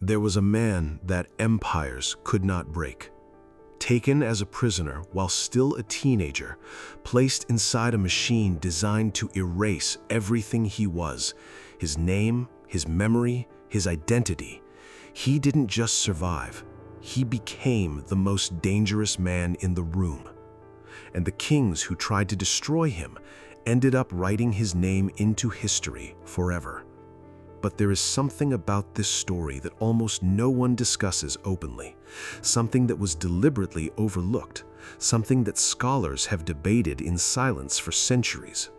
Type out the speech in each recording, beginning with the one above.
There was a man that empires could not break. Taken as a prisoner while still a teenager, placed inside a machine designed to erase everything he was, his name, his memory, his identity. He didn't just survive, he became the most dangerous man in the room. And the kings who tried to destroy him ended up writing his name into history forever. But there is something about this story that almost no one discusses openly, something that was deliberately overlooked, something that scholars have debated in silence for centuries.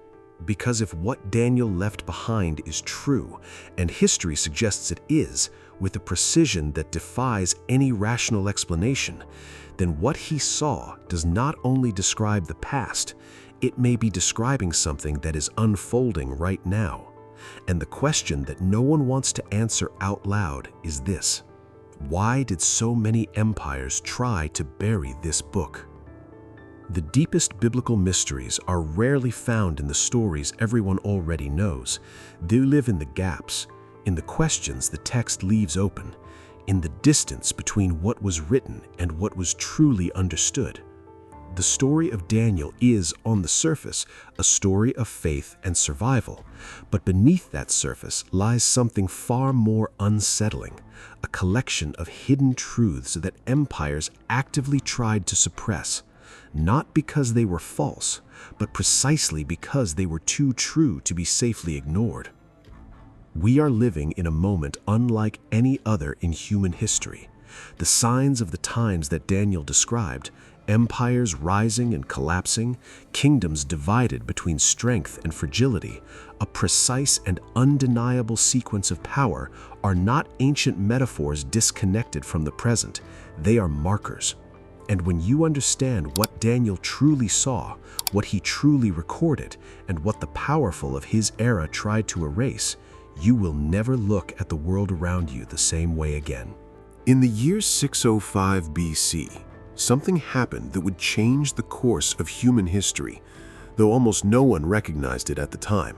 Because if what Daniel left behind is true, and history suggests it is, with a precision that defies any rational explanation, then what he saw does not only describe the past, it may be describing something that is unfolding right now. And the question that no one wants to answer out loud is this: why did so many empires try to bury this book? The deepest biblical mysteries are rarely found in the stories everyone already knows. They live in the gaps, in the questions the text leaves open, in the distance between what was written and what was truly understood. The story of Daniel is, on the surface, a story of faith and survival, but beneath that surface lies something far more unsettling, a collection of hidden truths that empires actively tried to suppress, not because they were false, but precisely because they were too true to be safely ignored. We are living in a moment unlike any other in human history. The signs of the times that Daniel described, empires rising and collapsing, kingdoms divided between strength and fragility, a precise and undeniable sequence of power, are not ancient metaphors disconnected from the present. They are markers. And when you understand what Daniel truly saw, what he truly recorded, and what the powerful of his era tried to erase, you will never look at the world around you the same way again. In the year 605 BC, something happened that would change the course of human history, though almost no one recognized it at the time.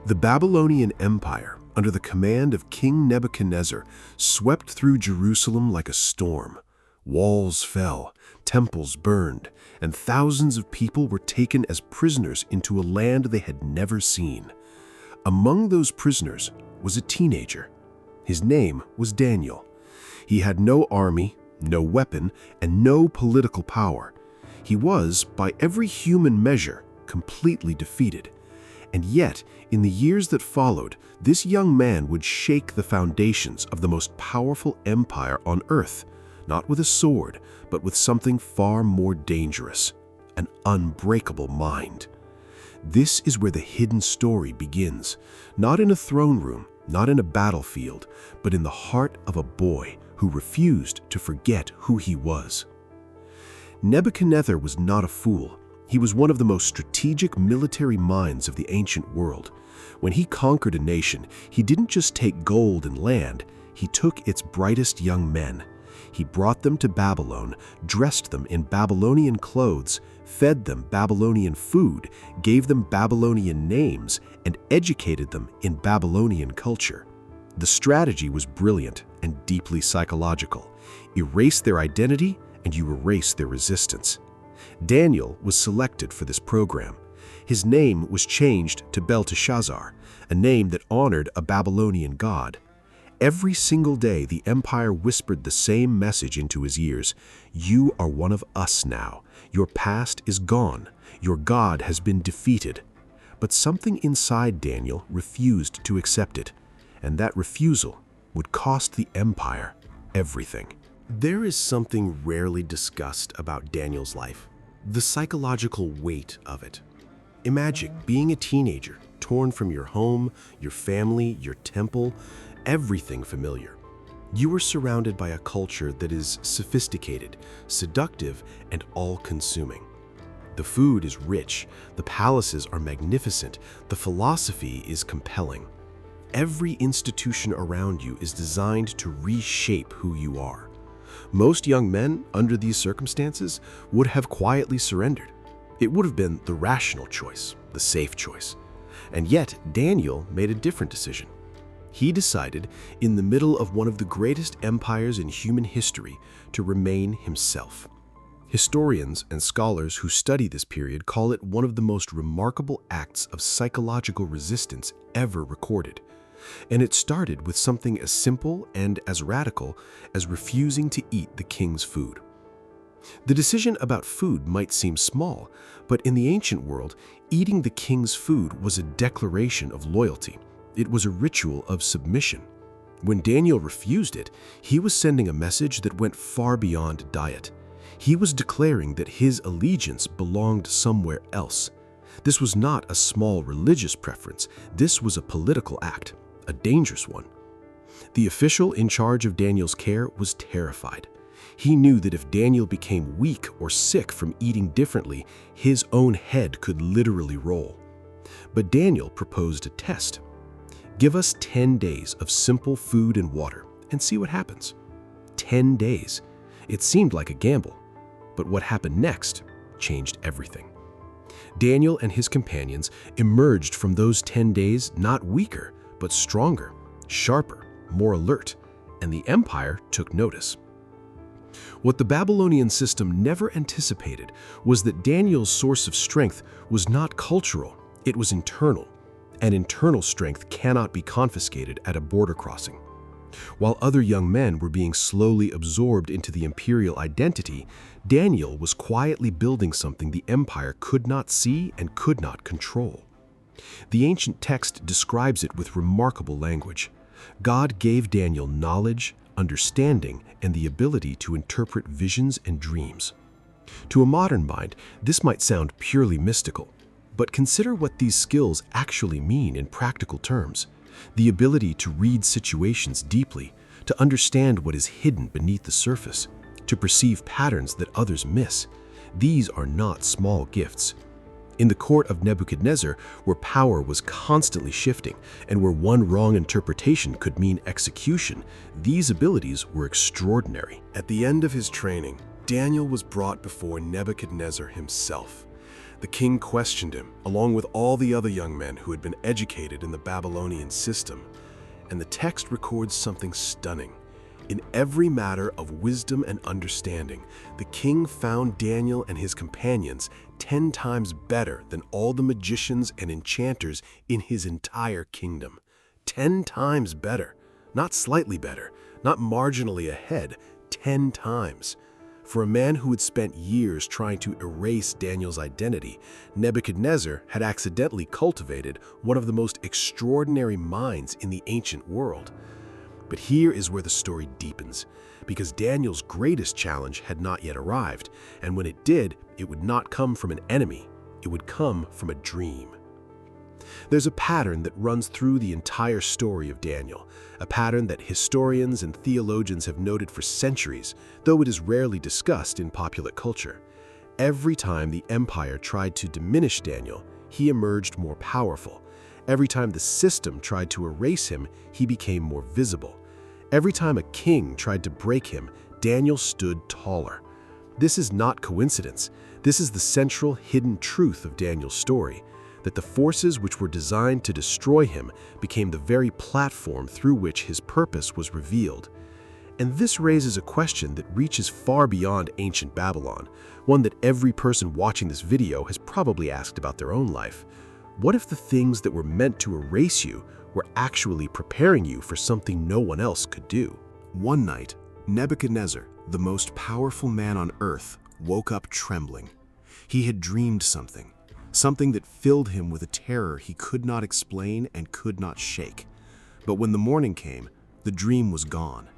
The Babylonian Empire, under the command of King Nebuchadnezzar, swept through Jerusalem like a storm. Walls fell, temples burned, and thousands of people were taken as prisoners into a land they had never seen. Among those prisoners was a teenager. His name was Daniel. He had no army, no weapon, and no political power. He was, by every human measure, completely defeated. And yet, in the years that followed, this young man would shake the foundations of the most powerful empire on earth, not with a sword, but with something far more dangerous, an unbreakable mind. This is where the hidden story begins, not in a throne room, not in a battlefield, but in the heart of a boy who refused to forget who he was. Nebuchadnezzar was not a fool. He was one of the most strategic military minds of the ancient world. When he conquered a nation, he didn't just take gold and land, he took its brightest young men. He brought them to Babylon, dressed them in Babylonian clothes, fed them Babylonian food, gave them Babylonian names, and educated them in Babylonian culture. The strategy was brilliant and deeply psychological. Erase their identity, and you erase their resistance. Daniel was selected for this program. His name was changed to Belteshazzar, a name that honored a Babylonian god. Every single day, the empire whispered the same message into his ears: "You are one of us now. Your past is gone. Your God has been defeated." But something inside Daniel refused to accept it, and that refusal would cost the empire everything. There is something rarely discussed about Daniel's life: the psychological weight of it. Imagine being a teenager, torn from your home, your family, your temple, everything familiar. You are surrounded by a culture that is sophisticated, seductive, and all-consuming. The food is rich, the palaces are magnificent, the philosophy is compelling. Every institution around you is designed to reshape who you are. Most young men, under these circumstances, would have quietly surrendered. It would have been the rational choice, the safe choice. And yet, Daniel made a different decision. He decided, in the middle of one of the greatest empires in human history, to remain himself. Historians and scholars who study this period call it one of the most remarkable acts of psychological resistance ever recorded. And it started with something as simple and as radical as refusing to eat the king's food. The decision about food might seem small, but in the ancient world, eating the king's food was a declaration of loyalty. It was a ritual of submission. When Daniel refused it, he was sending a message that went far beyond diet. He was declaring that his allegiance belonged somewhere else. This was not a small religious preference. This was a political act, a dangerous one. The official in charge of Daniel's care was terrified. He knew that if Daniel became weak or sick from eating differently, his own head could literally roll. But Daniel proposed a test. Give us 10 days of simple food and water and see what happens. 10 days. It seemed like a gamble, but what happened next changed everything. Daniel and his companions emerged from those 10 days not weaker, but stronger, sharper, more alert, and the empire took notice. What the Babylonian system never anticipated was that Daniel's source of strength was not cultural, it was internal, and internal strength cannot be confiscated at a border crossing. While other young men were being slowly absorbed into the imperial identity, Daniel was quietly building something the empire could not see and could not control. The ancient text describes it with remarkable language. God gave Daniel knowledge, understanding, and the ability to interpret visions and dreams. To a modern mind, this might sound purely mystical, but consider what these skills actually mean in practical terms. The ability to read situations deeply, to understand what is hidden beneath the surface, to perceive patterns that others miss. These are not small gifts. In the court of Nebuchadnezzar, where power was constantly shifting and where one wrong interpretation could mean execution, these abilities were extraordinary. At the end of his training, Daniel was brought before Nebuchadnezzar himself. The king questioned him, along with all the other young men who had been educated in the Babylonian system. And the text records something stunning. In every matter of wisdom and understanding, the king found Daniel and his companions 10 times better than all the magicians and enchanters in his entire kingdom. 10 times better, not slightly better, not marginally ahead, 10 times. For a man who had spent years trying to erase Daniel's identity, Nebuchadnezzar had accidentally cultivated one of the most extraordinary minds in the ancient world. But here is where the story deepens, because Daniel's greatest challenge had not yet arrived, and when it did, it would not come from an enemy, it would come from a dream. There's a pattern that runs through the entire story of Daniel, a pattern that historians and theologians have noted for centuries, though it is rarely discussed in popular culture. Every time the empire tried to diminish Daniel, he emerged more powerful. Every time the system tried to erase him, he became more visible. Every time a king tried to break him, Daniel stood taller. This is not coincidence. This is the central hidden truth of Daniel's story, that the forces which were designed to destroy him became the very platform through which his purpose was revealed. And this raises a question that reaches far beyond ancient Babylon, one that every person watching this video has probably asked about their own life. What if the things that were meant to erase you were actually preparing you for something no one else could do? One night, Nebuchadnezzar, the most powerful man on earth, woke up trembling. He had dreamed something that filled him with a terror he could not explain and could not shake. But when the morning came, the dream was gone.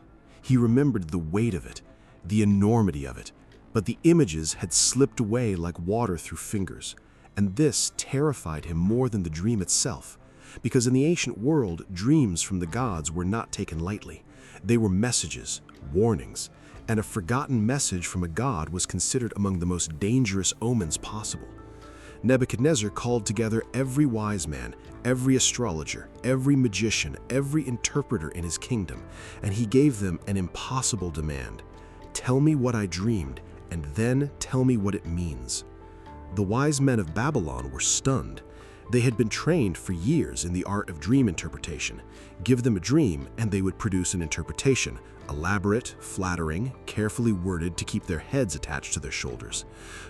He remembered the weight of it, the enormity of it, but the images had slipped away like water through fingers. And this terrified him more than the dream itself, because in the ancient world, dreams from the gods were not taken lightly. They were messages, warnings, and a forgotten message from a god was considered among the most dangerous omens possible. Nebuchadnezzar called together every wise man, every astrologer, every magician, every interpreter in his kingdom, and he gave them an impossible demand. Tell me what I dreamed, and then tell me what it means. The wise men of Babylon were stunned. They had been trained for years in the art of dream interpretation. Give them a dream and they would produce an interpretation, elaborate, flattering, carefully worded to keep their heads attached to their shoulders.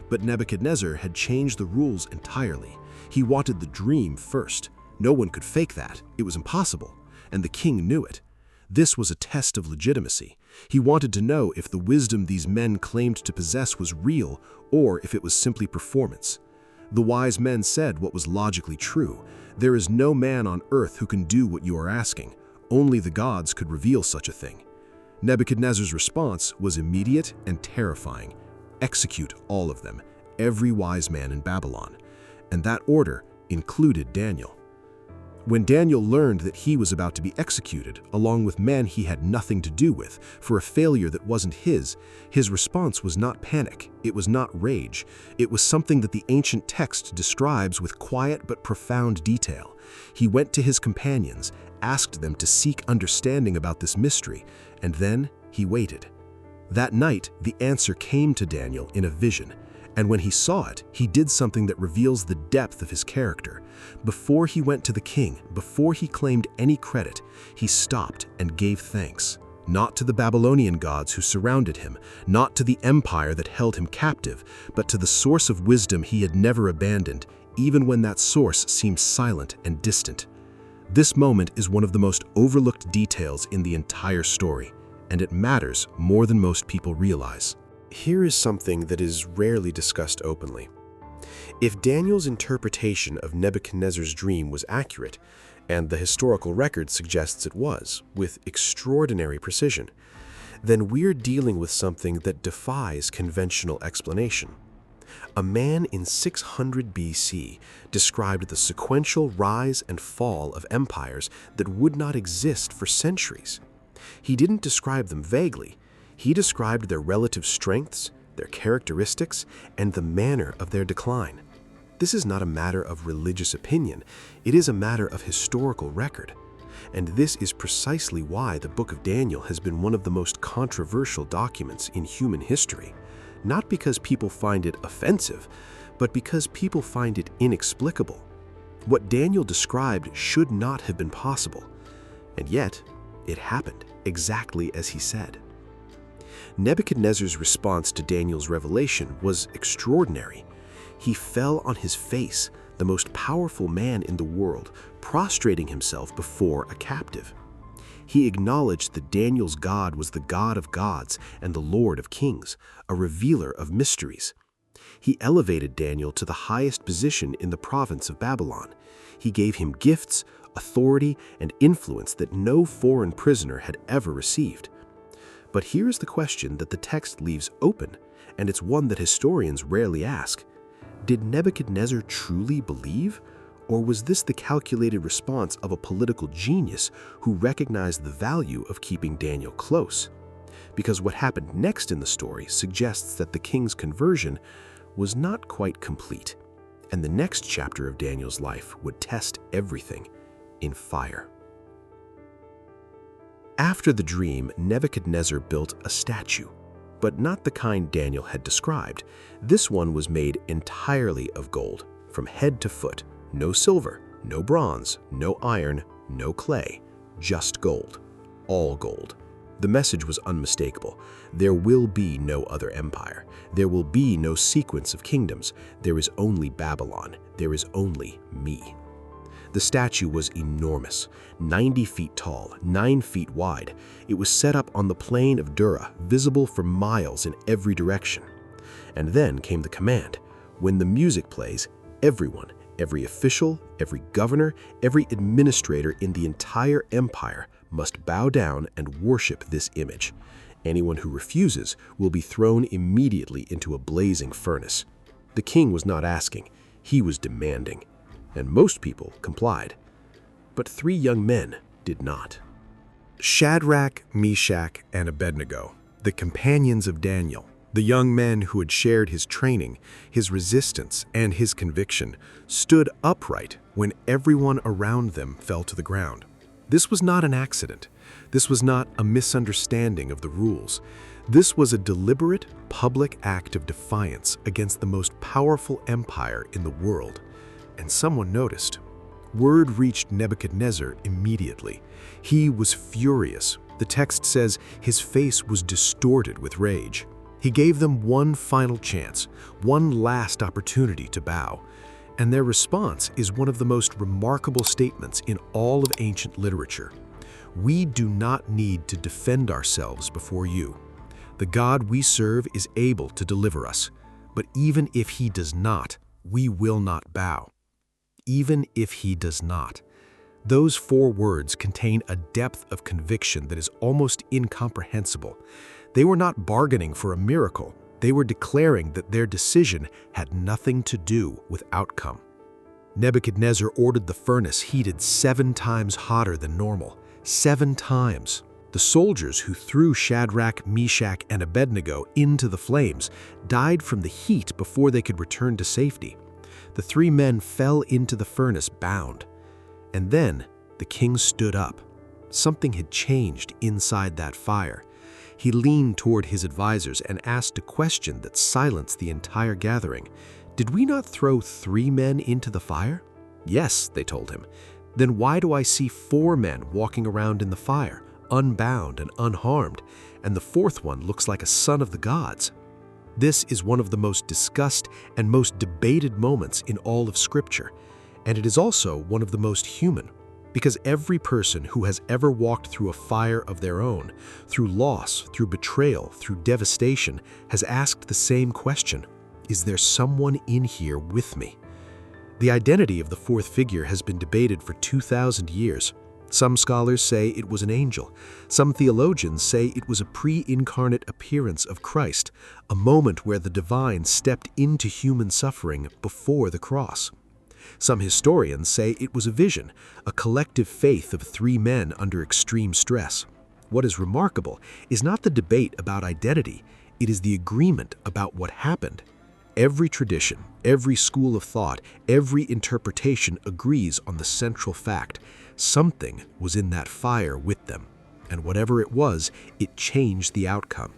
But Nebuchadnezzar had changed the rules entirely. He wanted the dream first. No one could fake that. It was impossible. And the king knew it. This was a test of legitimacy. He wanted to know if the wisdom these men claimed to possess was real or if it was simply performance. The wise men said what was logically true. There is no man on earth who can do what you are asking. Only the gods could reveal such a thing. Nebuchadnezzar's response was immediate and terrifying. Execute all of them, every wise man in Babylon. And that order included Daniel. When Daniel learned that he was about to be executed, along with men he had nothing to do with, for a failure that wasn't his response was not panic, it was not rage. It was something that the ancient text describes with quiet but profound detail. He went to his companions, asked them to seek understanding about this mystery, and then he waited. That night, the answer came to Daniel in a vision. And when he saw it, he did something that reveals the depth of his character. Before he went to the king, before he claimed any credit, he stopped and gave thanks. Not to the Babylonian gods who surrounded him, not to the empire that held him captive, but to the source of wisdom he had never abandoned, even when that source seemed silent and distant. This moment is one of the most overlooked details in the entire story, and it matters more than most people realize. Here is something that is rarely discussed openly. If Daniel's interpretation of Nebuchadnezzar's dream was accurate, and the historical record suggests it was, with extraordinary precision, then we're dealing with something that defies conventional explanation. A man in 600 BC described the sequential rise and fall of empires that would not exist for centuries. He didn't describe them vaguely. He described their relative strengths, their characteristics, and the manner of their decline. This is not a matter of religious opinion, it is a matter of historical record. And this is precisely why the Book of Daniel has been one of the most controversial documents in human history. Not because people find it offensive, but because people find it inexplicable. What Daniel described should not have been possible. And yet, it happened exactly as he said. Nebuchadnezzar's response to Daniel's revelation was extraordinary. He fell on his face, the most powerful man in the world, prostrating himself before a captive. He acknowledged that Daniel's God was the God of gods and the Lord of kings, a revealer of mysteries. He elevated Daniel to the highest position in the province of Babylon. He gave him gifts, authority, and influence that no foreign prisoner had ever received. But here is the question that the text leaves open, and it's one that historians rarely ask. Did Nebuchadnezzar truly believe, or was this the calculated response of a political genius who recognized the value of keeping Daniel close? Because what happened next in the story suggests that the king's conversion was not quite complete, and the next chapter of Daniel's life would test everything in fire. After the dream, Nebuchadnezzar built a statue, but not the kind Daniel had described. This one was made entirely of gold, from head to foot. No silver, no bronze, no iron, no clay, just gold. All gold. The message was unmistakable. There will be no other empire. There will be no sequence of kingdoms. There is only Babylon. There is only me. The statue was enormous, 90 feet tall, 9 feet wide. It was set up on the plain of Dura, visible for miles in every direction. And then came the command. When the music plays, everyone, every official, every governor, every administrator in the entire empire must bow down and worship this image. Anyone who refuses will be thrown immediately into a blazing furnace. The king was not asking, he was demanding. And most people complied. But 3 young men did not. Shadrach, Meshach, and Abednego, the companions of Daniel, the young men who had shared his training, his resistance, and his conviction, stood upright when everyone around them fell to the ground. This was not an accident. This was not a misunderstanding of the rules. This was a deliberate, public act of defiance against the most powerful empire in the world. and someone noticed. Word reached Nebuchadnezzar immediately. He was furious. The text says his face was distorted with rage. He gave them one final chance, one last opportunity to bow. And their response is one of the most remarkable statements in all of ancient literature. We do not need to defend ourselves before you. The God we serve is able to deliver us, but even if he does not, we will not bow. Even if he does not. Those 4 words contain a depth of conviction that is almost incomprehensible. They were not bargaining for a miracle. They were declaring that their decision had nothing to do with outcome. Nebuchadnezzar ordered the furnace heated 7 times hotter than normal. 7 times. The soldiers who threw Shadrach, Meshach, and Abednego into the flames died from the heat before they could return to safety. The 3 men fell into the furnace bound. And then the king stood up. Something had changed inside that fire. He leaned toward his advisors and asked a question that silenced the entire gathering. "Did we not throw 3 men into the fire?" "Yes," they told him. "Then why do I see 4 men walking around in the fire, unbound and unharmed, and the 4th one looks like a son of the gods?" This is one of the most discussed and most debated moments in all of Scripture, and it is also one of the most human, because every person who has ever walked through a fire of their own, through loss, through betrayal, through devastation, has asked the same question: is there someone in here with me? The identity of the 4th figure has been debated for 2,000 years. Some scholars say it was an angel. Some theologians say it was a pre-incarnate appearance of Christ, a moment where the divine stepped into human suffering before the cross. Some historians say it was a vision, a collective faith of 3 men under extreme stress. What is remarkable is not the debate about identity, it is the agreement about what happened. Every tradition, every school of thought, every interpretation agrees on the central fact: something was in that fire with them, and whatever it was, it changed the outcome.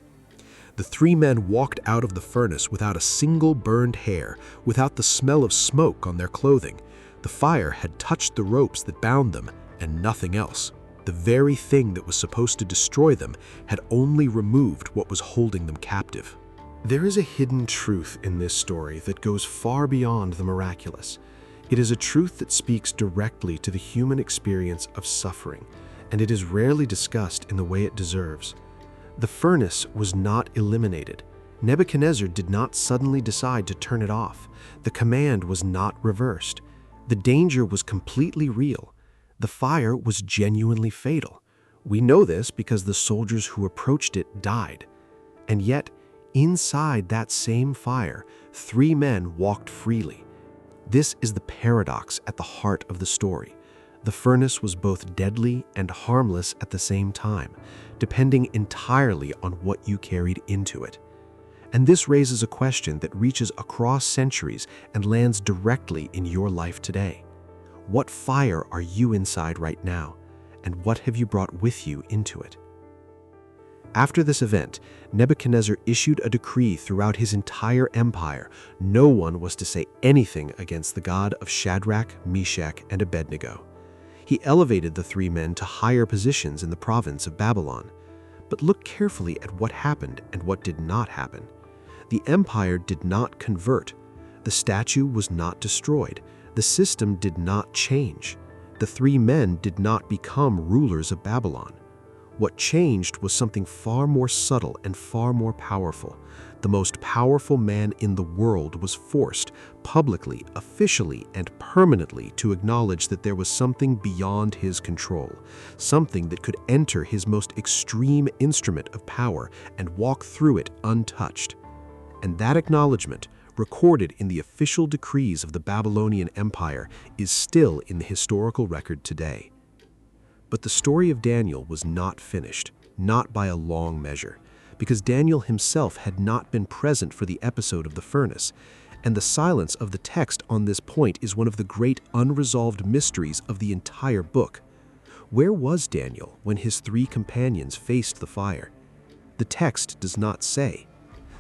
The 3 men walked out of the furnace without a single burned hair, without the smell of smoke on their clothing. The fire had touched the ropes that bound them, and nothing else. The very thing that was supposed to destroy them had only removed what was holding them captive. There is a hidden truth in this story that goes far beyond the miraculous. It is a truth that speaks directly to the human experience of suffering, and it is rarely discussed in the way it deserves. The furnace was not eliminated. Nebuchadnezzar did not suddenly decide to turn it off. The command was not reversed. The danger was completely real. The fire was genuinely fatal. We know this because the soldiers who approached it died. And yet, inside that same fire, 3 men walked freely. This is the paradox at the heart of the story. The furnace was both deadly and harmless at the same time, depending entirely on what you carried into it. And this raises a question that reaches across centuries and lands directly in your life today. What fire are you inside right now, and what have you brought with you into it? After this event, Nebuchadnezzar issued a decree throughout his entire empire. No one was to say anything against the God of Shadrach, Meshach, and Abednego. He elevated the 3 men to higher positions in the province of Babylon. But look carefully at what happened and what did not happen. The empire did not convert. The statue was not destroyed. The system did not change. The 3 men did not become rulers of Babylon. What changed was something far more subtle and far more powerful. The most powerful man in the world was forced, publicly, officially, and permanently to acknowledge that there was something beyond his control, something that could enter his most extreme instrument of power and walk through it untouched. And that acknowledgement, recorded in the official decrees of the Babylonian Empire, is still in the historical record today. But the story of Daniel was not finished, not by a long measure, because Daniel himself had not been present for the episode of the furnace, and the silence of the text on this point is one of the great unresolved mysteries of the entire book. Where was Daniel when his 3 companions faced the fire? The text does not say.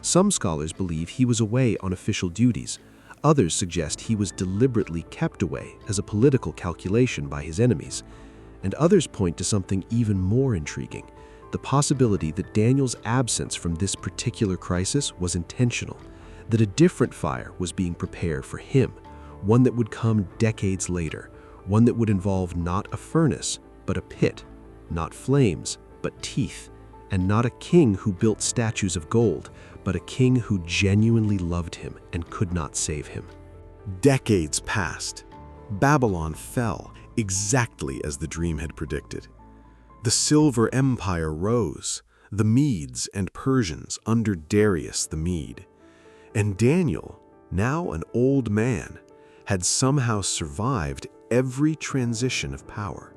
Some scholars believe he was away on official duties. Others suggest he was deliberately kept away as a political calculation by his enemies. And others point to something even more intriguing, the possibility that Daniel's absence from this particular crisis was intentional, that a different fire was being prepared for him, one that would come decades later, one that would involve not a furnace, but a pit, not flames, but teeth, and not a king who built statues of gold, but a king who genuinely loved him and could not save him. Decades passed. Babylon fell exactly as the dream had predicted. The Silver Empire rose, the Medes and Persians under Darius the Mede. And Daniel, now an old man, had somehow survived every transition of power,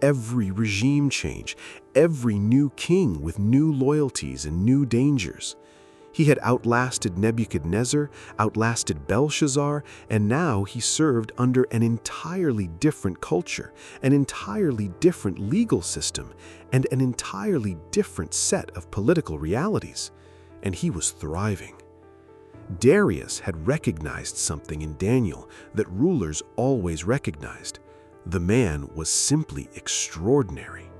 every regime change, every new king with new loyalties and new dangers. He had outlasted Nebuchadnezzar, outlasted Belshazzar, and now he served under an entirely different culture, an entirely different legal system, and an entirely different set of political realities. And he was thriving. Darius had recognized something in Daniel that rulers always recognized. The man was simply extraordinary.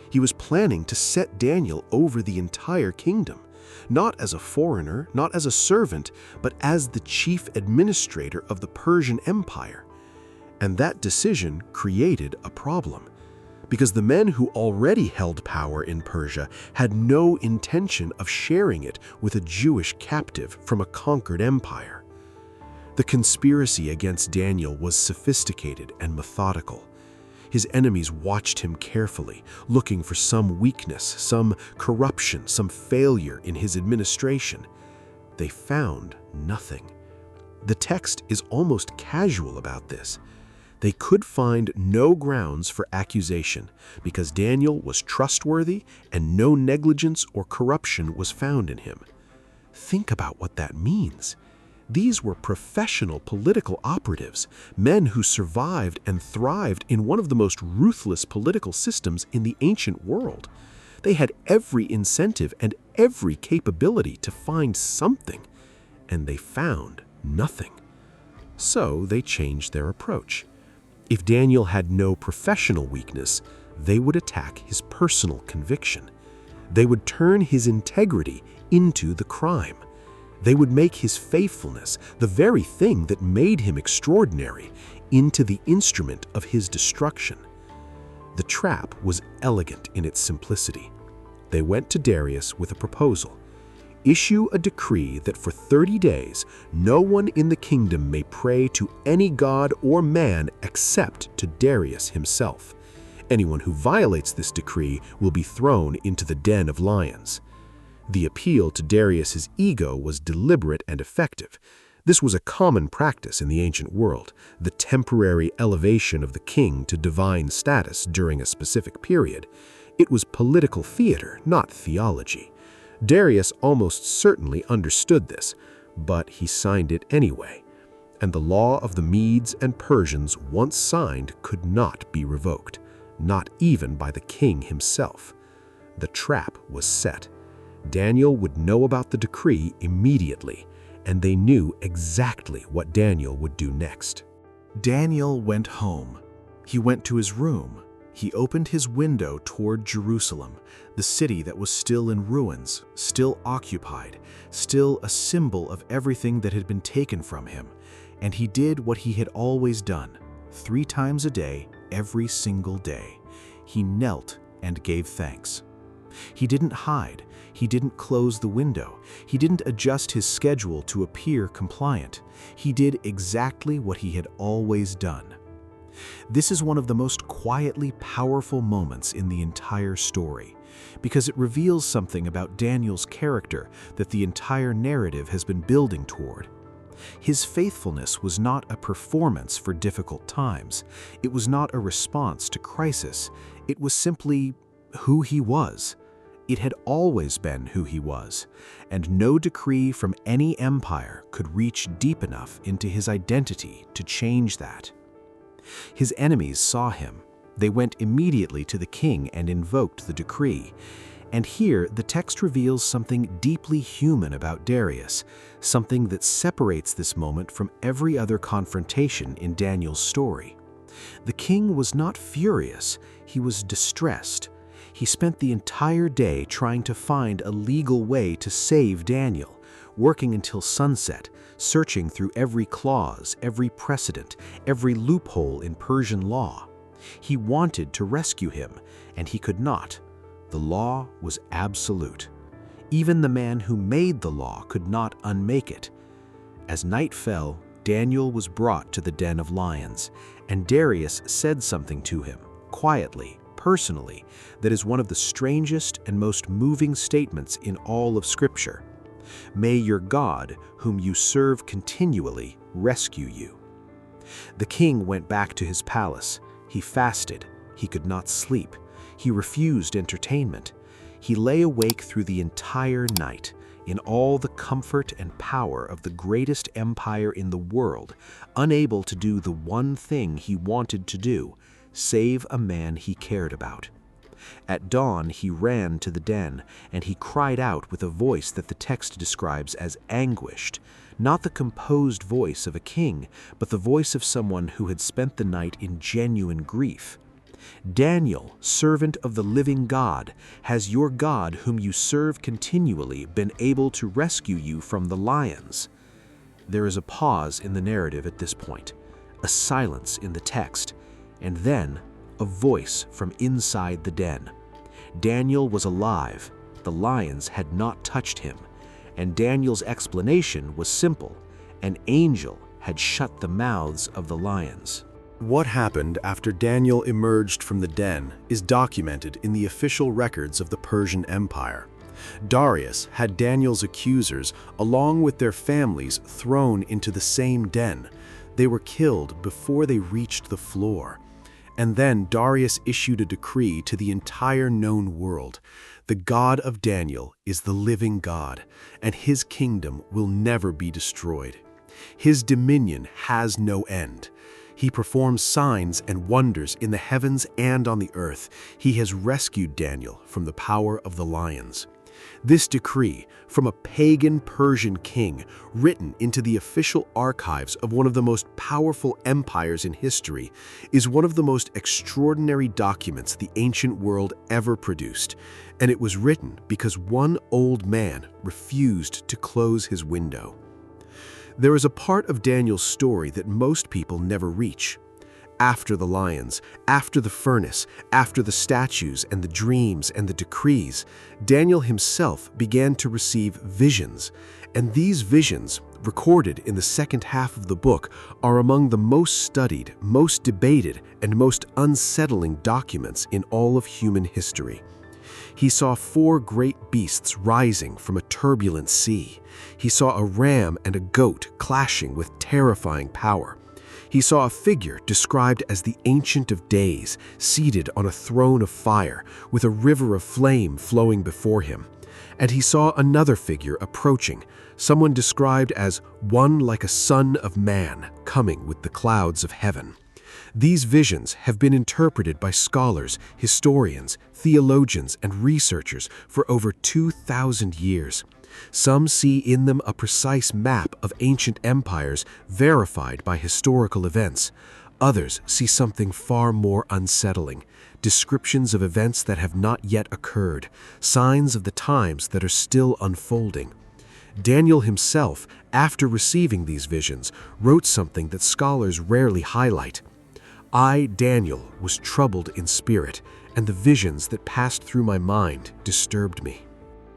He was planning to set Daniel over the entire kingdom, not as a foreigner, not as a servant, but as the chief administrator of the Persian Empire. And that decision created a problem, because the men who already held power in Persia had no intention of sharing it with a Jewish captive from a conquered empire. The conspiracy against Daniel was sophisticated and methodical. His enemies watched him carefully, looking for some weakness, some corruption, some failure in his administration. They found nothing. The text is almost casual about this. They could find no grounds for accusation because Daniel was trustworthy and no negligence or corruption was found in him. Think about what that means. These were professional political operatives, men who survived and thrived in one of the most ruthless political systems in the ancient world. They had every incentive and every capability to find something, and they found nothing. So they changed their approach. If Daniel had no professional weakness, they would attack his personal conviction. They would turn his integrity into the crime. They would make his faithfulness, the very thing that made him extraordinary, into the instrument of his destruction. The trap was elegant in its simplicity. They went to Darius with a proposal. Issue a decree that for 30 days no one in the kingdom may pray to any god or man except to Darius himself. Anyone who violates this decree will be thrown into the den of lions. The appeal to Darius's ego was deliberate and effective. This was a common practice in the ancient world, the temporary elevation of the king to divine status during a specific period. It was political theater, not theology. Darius almost certainly understood this, but he signed it anyway. And the law of the Medes and Persians, once signed, could not be revoked, not even by the king himself. The trap was set. Daniel would know about the decree immediately, and they knew exactly what Daniel would do next. Daniel went home. He went to his room. He opened his window toward Jerusalem, the city that was still in ruins, still occupied, still a symbol of everything that had been taken from him. And he did what he had always done, 3 times a day, every single day. He knelt and gave thanks. He didn't hide. He didn't close the window. He didn't adjust his schedule to appear compliant. He did exactly what he had always done. This is one of the most quietly powerful moments in the entire story, because it reveals something about Daniel's character that the entire narrative has been building toward. His faithfulness was not a performance for difficult times. It was not a response to crisis. It was simply who he was. It had always been who he was, and no decree from any empire could reach deep enough into his identity to change that. His enemies saw him. They went immediately to the king and invoked the decree. And here, the text reveals something deeply human about Darius, something that separates this moment from every other confrontation in Daniel's story. The king was not furious, he was distressed. He spent the entire day trying to find a legal way to save Daniel, working until sunset, searching through every clause, every precedent, every loophole in Persian law. He wanted to rescue him, and he could not. The law was absolute. Even the man who made the law could not unmake it. As night fell, Daniel was brought to the den of lions, and Darius said something to him, quietly, personally, that is one of the strangest and most moving statements in all of Scripture. May your God, whom you serve continually, rescue you. The king went back to his palace. He fasted. He could not sleep. He refused entertainment. He lay awake through the entire night, in all the comfort and power of the greatest empire in the world, unable to do the one thing he wanted to do, save a man he cared about. At dawn, he ran to the den, and he cried out with a voice that the text describes as anguished, not the composed voice of a king, but the voice of someone who had spent the night in genuine grief. Daniel, servant of the living God, has your God whom you serve continually been able to rescue you from the lions? There is a pause in the narrative at this point, a silence in the text, and then a voice from inside the den. Daniel was alive. The lions had not touched him, and Daniel's explanation was simple. An angel had shut the mouths of the lions. What happened after Daniel emerged from the den is documented in the official records of the Persian Empire. Darius had Daniel's accusers, along with their families, thrown into the same den. They were killed before they reached the floor. And then Darius issued a decree to the entire known world. The God of Daniel is the living God, and his kingdom will never be destroyed. His dominion has no end. He performs signs and wonders in the heavens and on the earth. He has rescued Daniel from the power of the lions. This decree, from a pagan Persian king, written into the official archives of one of the most powerful empires in history, is one of the most extraordinary documents the ancient world ever produced, and it was written because one old man refused to close his window. There is a part of Daniel's story that most people never reach. After the lions, after the furnace, after the statues and the dreams and the decrees, Daniel himself began to receive visions, and these visions, recorded in the second half of the book, are among the most studied, most debated, and most unsettling documents in all of human history. He saw 4 great beasts rising from a turbulent sea. He saw a ram and a goat clashing with terrifying power. He saw a figure described as the Ancient of Days, seated on a throne of fire, with a river of flame flowing before him. And he saw another figure approaching, someone described as one like a son of man coming with the clouds of heaven. These visions have been interpreted by scholars, historians, theologians, and researchers for over 2,000 years. Some see in them a precise map of ancient empires verified by historical events. Others see something far more unsettling, descriptions of events that have not yet occurred, signs of the times that are still unfolding. Daniel himself, after receiving these visions, wrote something that scholars rarely highlight. I, Daniel, was troubled in spirit, and the visions that passed through my mind disturbed me.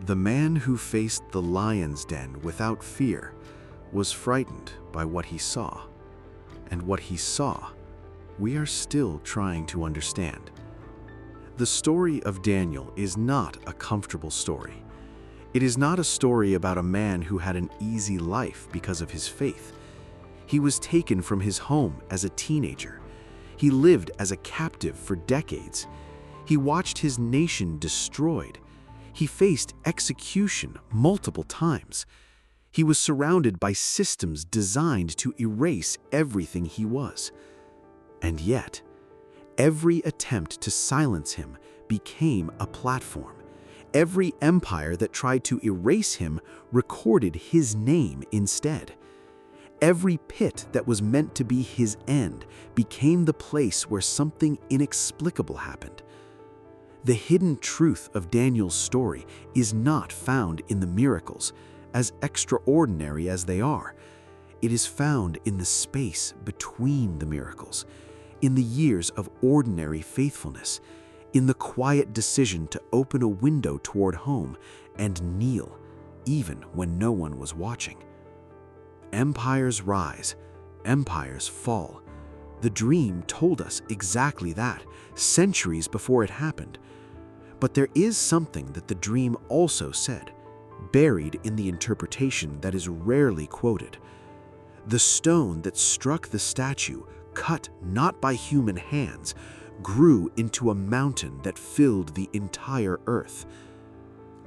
The man who faced the lion's den without fear was frightened by what he saw. And what he saw, we are still trying to understand. The story of Daniel is not a comfortable story. It is not a story about a man who had an easy life because of his faith. He was taken from his home as a teenager. He lived as a captive for decades. He watched his nation destroyed. He faced execution multiple times. He was surrounded by systems designed to erase everything he was. And yet, every attempt to silence him became a platform. Every empire that tried to erase him recorded his name instead. Every pit that was meant to be his end became the place where something inexplicable happened. The hidden truth of Daniel's story is not found in the miracles, as extraordinary as they are. It is found in the space between the miracles, in the years of ordinary faithfulness, in the quiet decision to open a window toward home and kneel, even when no one was watching. Empires rise, empires fall. The dream told us exactly that, centuries before it happened. But there is something that the dream also said, buried in the interpretation that is rarely quoted. The stone that struck the statue, cut not by human hands, grew into a mountain that filled the entire earth.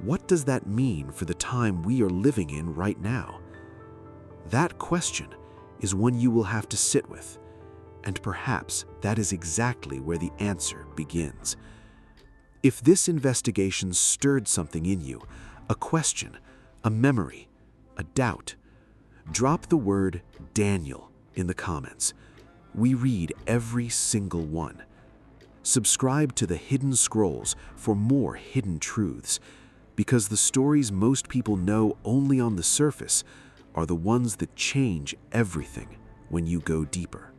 What does that mean for the time we are living in right now? That question is one you will have to sit with, and perhaps that is exactly where the answer begins. If this investigation stirred something in you, a question, a memory, a doubt, drop the word Daniel in the comments. We read every single one. Subscribe to the Hidden Scrolls for more hidden truths, because the stories most people know only on the surface are the ones that change everything when you go deeper.